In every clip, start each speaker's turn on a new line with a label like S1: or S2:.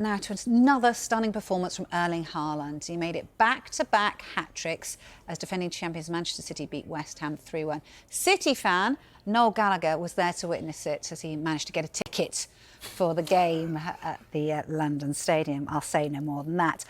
S1: now to another stunning performance from Erling Haaland. He made it back-to-back hat-tricks as defending champions Manchester City beat West Ham 3-1. City fan Noel Gallagher was there to witness it as he managed to get a ticket for the game at the London Stadium. I'll say no more than that.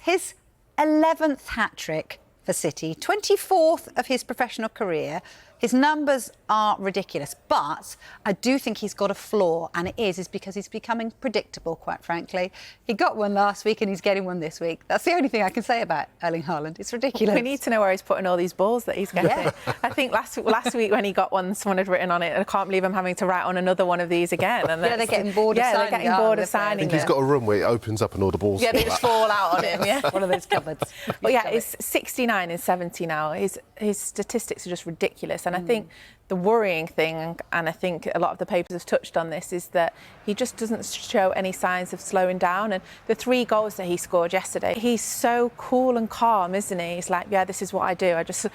S1: His 11th hat-trick for City, 24th of his professional career. His numbers are ridiculous, but I do think he's got a flaw, and it is because he's becoming predictable, quite frankly. He got one last week and he's getting one this week. That's the only thing I can say about Erling Haaland. It's ridiculous.
S2: We need to know where he's putting all these balls that he's getting. Yeah. I think last week when he got one, someone had written on it, I can't believe I'm having to write on another one of these again. And
S1: yeah, they're getting bored of signing.
S2: Yeah, they're getting bored of signing.
S3: I think he's got a room where it opens up and all the balls
S2: they just fall out on him, yeah.
S1: One of those cupboards.
S2: But yeah, it's 69 and 70 now. His statistics are just ridiculous. And I think the worrying thing, and I think a lot of the papers have touched on this, is that he just doesn't show any signs of slowing down. And the 3 goals that he scored yesterday, he's so cool and calm, isn't he? He's like, yeah, this is what I do. I just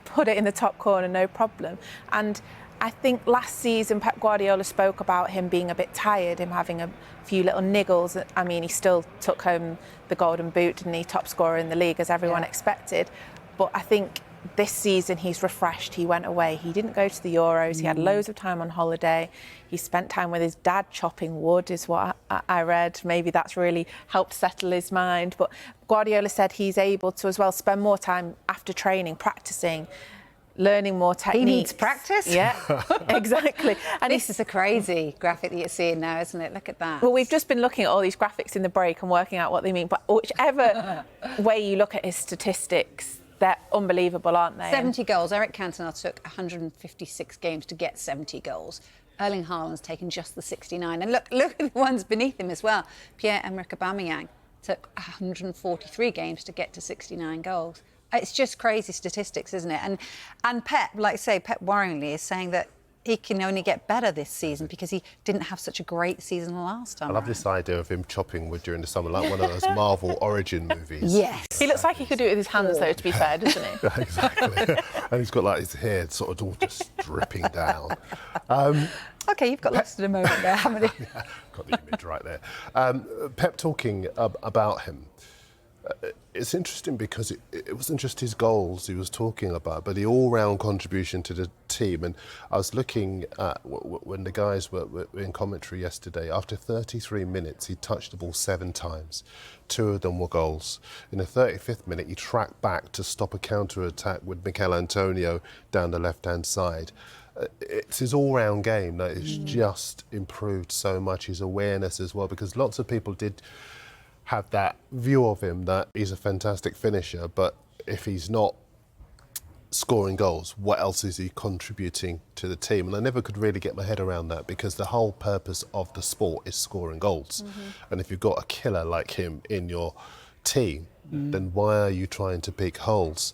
S2: put it in the top corner, no problem. And I think last season Pep Guardiola spoke about him being a bit tired, him having a few little niggles. I mean, he still took home the Golden Boot, didn't he? Top scorer in the league, as everyone expected. But I think this season he's refreshed. He went away. He didn't go to the Euros. He had loads of time on holiday. He spent time with his dad chopping wood, is what I read. Maybe that's really helped settle his mind. But Guardiola said he's able to as well spend more time after training, practicing, learning more techniques.
S1: He needs practice?
S2: Yeah, exactly.
S1: And this is a crazy graphic that you're seeing now, isn't it? Look at that.
S2: Well, we've just been looking at all these graphics in the break and working out what they mean. But whichever way you look at his statistics, they're unbelievable, aren't they?
S1: 70 goals. Eric Cantona took 156 games to get 70 goals. Erling Haaland's taken just the 69. And look at the ones beneath him as well. Pierre-Emerick Aubameyang took 143 games to get to 69 goals. It's just crazy statistics, isn't it? And Pep, like I say, Pep worryingly is saying that he can only get better this season because he didn't have such a great season last time.
S3: I love this idea of him chopping wood during the summer, like one of those Marvel origin movies.
S1: Yes.
S2: He looks like he could do it with his hands, though, to be fair, doesn't he?
S3: Exactly. And he's got like his hair sort of all just dripping down.
S1: OK, you've got lost in a moment there, haven't you?
S3: Yeah, got the image right there. Pep talking about him. It's interesting because it wasn't just his goals he was talking about, but the all-round contribution to the team. And I was looking at when the guys were in commentary yesterday. After 33 minutes, he touched the ball 7 times. 2 of them were goals. In the 35th minute, he tracked back to stop a counter-attack with Mikel Antonio down the left-hand side. It's his all-round game that has just improved so much. His awareness as well, because lots of people did have that view of him that he's a fantastic finisher, but if he's not scoring goals, what else is he contributing to the team? And I never could really get my head around that, because the whole purpose of the sport is scoring goals. And if you've got a killer like him in your team, then why are you trying to pick holes?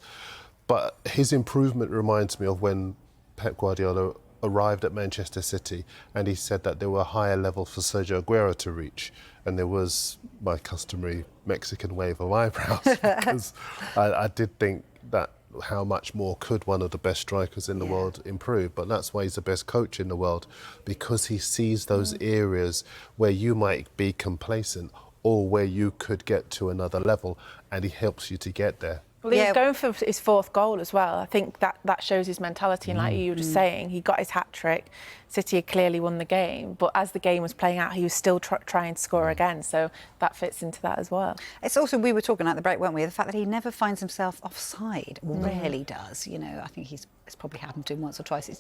S3: But his improvement reminds me of when Pep Guardiola arrived at Manchester City and he said that there were higher levels for Sergio Aguero to reach, and there was my customary Mexican wave of eyebrows because I did think that how much more could one of the best strikers in the world improve. But that's why he's the best coach in the world, because he sees those areas where you might be complacent or where you could get to another level, and he helps you to get there.
S2: Well, he was going for his 4th goal as well. I think that shows his mentality. And like you were just saying, he got his hat-trick. City had clearly won the game. But as the game was playing out, he was still trying to score again. So that fits into that as well.
S1: It's also, we were talking at the break, weren't we, the fact that he never finds himself offside. Rarely does. You know, I think it's probably happened to him once or twice.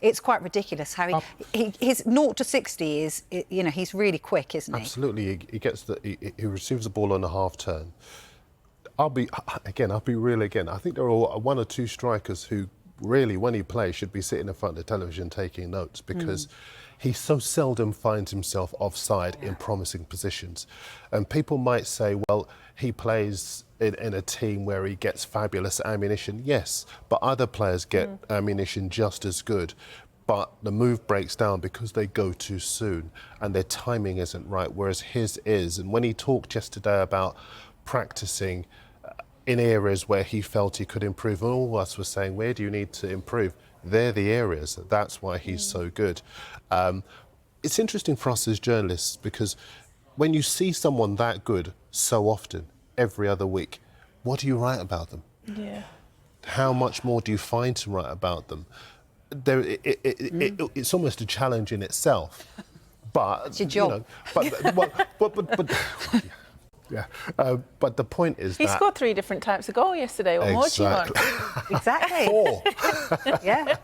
S1: It's quite ridiculous how his 0 to 60 is, you know, he's really quick, isn't he?
S3: Absolutely. He receives the ball on a half turn. I'll be real again. I think there are 1 or 2 strikers who really, when he plays, should be sitting in front of the television taking notes, because he so seldom finds himself offside in promising positions. And people might say, well, he plays in a team where he gets fabulous ammunition. Yes, but other players get ammunition just as good. But the move breaks down because they go too soon and their timing isn't right, whereas his is. And when he talked yesterday about practicing in areas where he felt he could improve, and all of us were saying, where do you need to improve? They're the areas. That's why he's so good. It's interesting for us as journalists, because when you see someone that good so often, every other week, what do you write about them?
S2: Yeah.
S3: How much more do you find to write about them? It's almost a challenge in itself. But
S1: it's your job.
S3: Yeah, but the point is
S2: he scored 3 different types of goal yesterday. What more do you want?
S1: Exactly.
S3: 4.
S1: Yeah.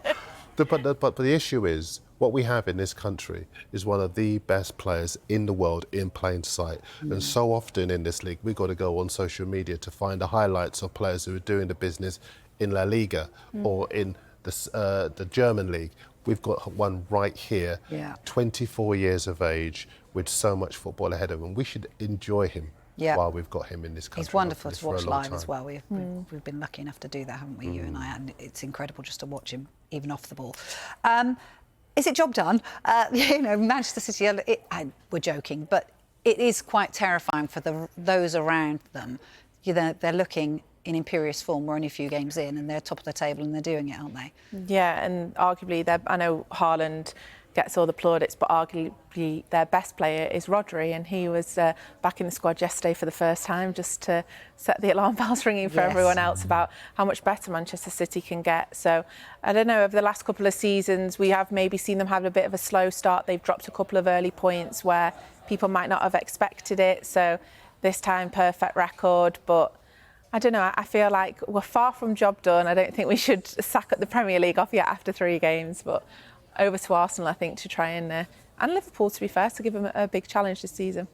S3: But the issue is, what we have in this country is one of the best players in the world in plain sight. And so often in this league, we've got to go on social media to find the highlights of players who are doing the business in La Liga or in the German league. We've got one right here, 24 years of age, with so much football ahead of him. We should enjoy him while we've got him in this country.
S1: He's wonderful to watch live as well. We've been lucky enough to do that, haven't we, you and I? And it's incredible just to watch him, even off the ball. Is it job done? Manchester City, we're joking, but it is quite terrifying for those around them. They're looking in imperious form. We're only a few games in and they're top of the table and they're doing it, aren't they?
S2: Yeah, and arguably, I know Haaland gets all the plaudits, but arguably their best player is Rodri, and he was back in the squad yesterday for the first time, just to set the alarm bells ringing for everyone else about how much better Manchester City can get. So I don't know, over the last couple of seasons we have maybe seen them have a bit of a slow start. They've dropped a couple of early points where people might not have expected it, so this time perfect record, but I don't know, I feel like we're far from job done. I don't think we should sack up the Premier League off yet after 3 games, but over to Arsenal, I think, to try and Liverpool, to be fair, to give them a big challenge this season.